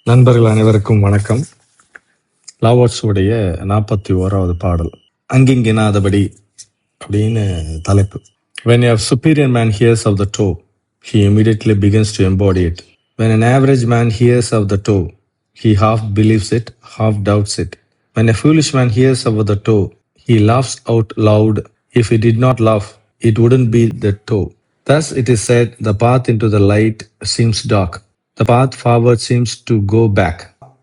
நண்பர்கள் அனைவருக்கும் வணக்கம். லாவோட்ஸ் உடைய 41வது பாடல் அங்கிங்கெனாதபடி அப்படின்னு தலைப்பு. When a superior man hears of the toe, he immediately begins to embody it. When an average man hears of the toe, he half believes it, half doubts it. When a foolish man hears of the toe, he laughs out loud. If he did not laugh, it wouldn't be the toe. Thus it is said, the path into the light seems dark. The path forward seems to go back.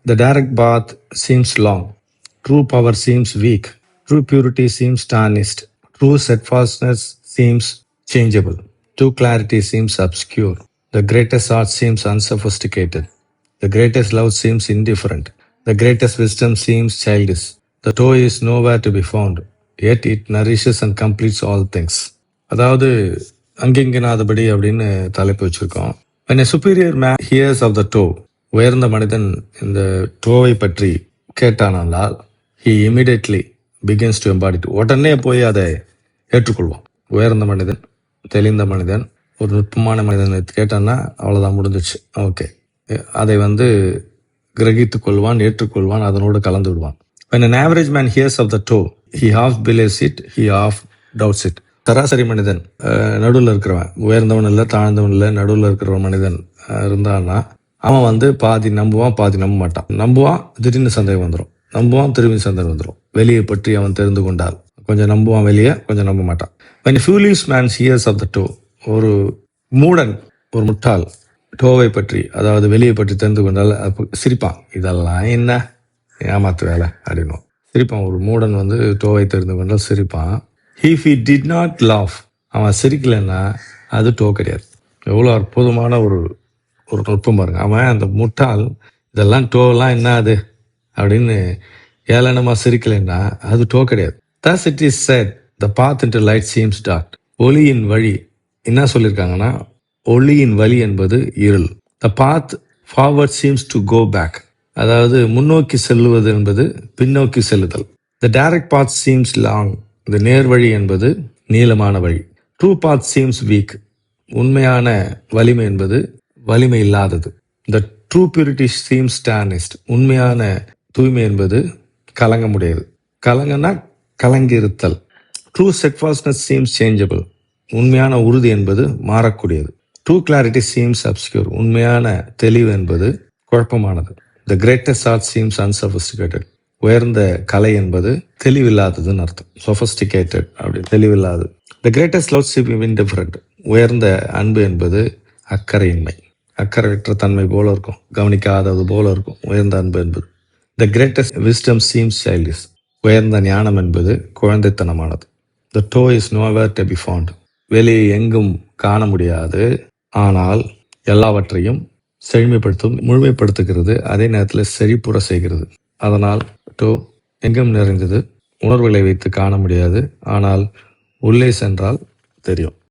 The direct path seems long. True power seems weak. True purity seems tarnished. True steadfastness seems changeable. True clarity seems obscure. The greatest art seems unsophisticated. The greatest love seems indifferent. The greatest wisdom seems childish. The toe is nowhere to be found. Yet it nourishes and completes all things. அதாவது அங்கிங்கனாதபடி அப்படின்னு தலைப்பு வச்சிருக்கோம். When a superior man hears of the toe, உயர்ந்த மனிதன் இந்த டோவை பற்றி கேட்டானால் he immediately begins to embody it. உடனே போய் அதை ஏற்றுக்கொள்வான். உயர்ந்த மனிதன், தெளிந்த மனிதன், ஒரு நுட்பமான மனிதனை கேட்டான்னா அவ்வளோதான், முடிஞ்சிச்சு. ஓகே, அதை கிரகித்து கொள்வான், ஏற்றுக்கொள்வான், அதனோடு கலந்து விடுவான். When an average man hears of the toe, he half believes it, he half doubts it. சராசரி மனிதன், நடுவில் இருக்கிறவன், உயர்ந்தவன் இல்லை தாழ்ந்தவன் இல்லை, நடுவில் இருக்கிற மனிதன் இருந்தான்னா அவன் பாதி நம்புவான், பாதி நம்ப மாட்டான். நம்புவான், திடீர்னு சந்தேகம் வந்துடும். நம்புவான், திரும்பி சந்தேகம் வந்துடும். வெளியை பற்றி அவன் தெரிந்து கொண்டால் கொஞ்சம் நம்புவான், வெளியே கொஞ்சம் நம்ப மாட்டான். when a foolish man hears of the toe, ஒரு மூடன், ஒரு முட்டாள் டோவை பற்றி, அதாவது வெளியை பற்றி தெரிந்து கொண்டால் சிரிப்பான். இதெல்லாம் என்ன ஏமாத்து வேலை அப்படின்னு சிரிப்பான். ஒரு மூடன் டோவை தெரிந்து கொண்டால் சிரிப்பான். If he did not laugh, அவன் சிரிக்கலைன்னா அது டோ கிடையாது. எவ்வளோ அற்புதமான ஒரு நுட்பம் பாருங்க. அவன் அந்த முட்டாள் இதெல்லாம் டோலாம் என்ன அது அப்படின்னு ஏளனமாக சிரிக்கலைன்னா அது டோ கிடையாது. Thus it is said, the path into light seems dark. ஒளியின் வழி என்ன சொல்லியிருக்காங்கன்னா, ஒளியின் வழி என்பது இருள். The path forward seems to go back, அதாவது முன்னோக்கி செல்லுவது என்பது பின்னோக்கி செல்லுதல். The direct path seems long. இந்த நேர்வழி என்பது நீளமான வழி. ட்ரூ பாத் சீம்ஸ் வீக், உண்மையான வலிமை என்பது வலிமை இல்லாதது. த ட்ரூ பியூரிட்டி சீம்ஸ் டார்னிஸ்ட், உண்மையான தூய்மை என்பது கலங்க முடியாது. கலங்கன்னா கலங்கி இருத்தல். ட்ரூ ஸ்டெட்ஃபாஸ்ட்னஸ் சீம்ஸ் சேஞ்சபிள், உண்மையான உறுதி என்பது மாறக்கூடியது. ட்ரூ கிளாரிட்டி சீம்ஸ் அப்ஸ்கியூர், உண்மையான தெளிவு என்பது குழப்பமானது. The greatest art seems unsophisticated, உயர்ந்த கலை என்பது தெளிவில்லாததுன்னு அர்த்தம். சொஃபஸ்டிகேட்டட் அப்படி தெளிவில்லாதது. The greatest love seems indifferent, உயர்ந்த அன்பு என்பது அக்கறையின்மை, அக்கறையற்ற தன்மை போல இருக்கும், கவனிக்காதது போல இருக்கும் உயர்ந்த அன்பு என்பது. The greatest wisdom seems childish, உயர்ந்த ஞானம் என்பது குழந்தைத்தனமானது. The Tao is nowhere to be found, வெளியே எங்கும் காண முடியாது, ஆனால் எல்லாவற்றையும் செழுமைப்படுத்தும், முழுமைப்படுத்துகிறது, அதே நேரத்தில் செழிப்புற செய்கிறது. அதனால் டோ எங்கும் நிறைந்தது, உணர்வுகளை வைத்து காண முடியாது, ஆனால் உள்ளே சென்றால் தெரியும்.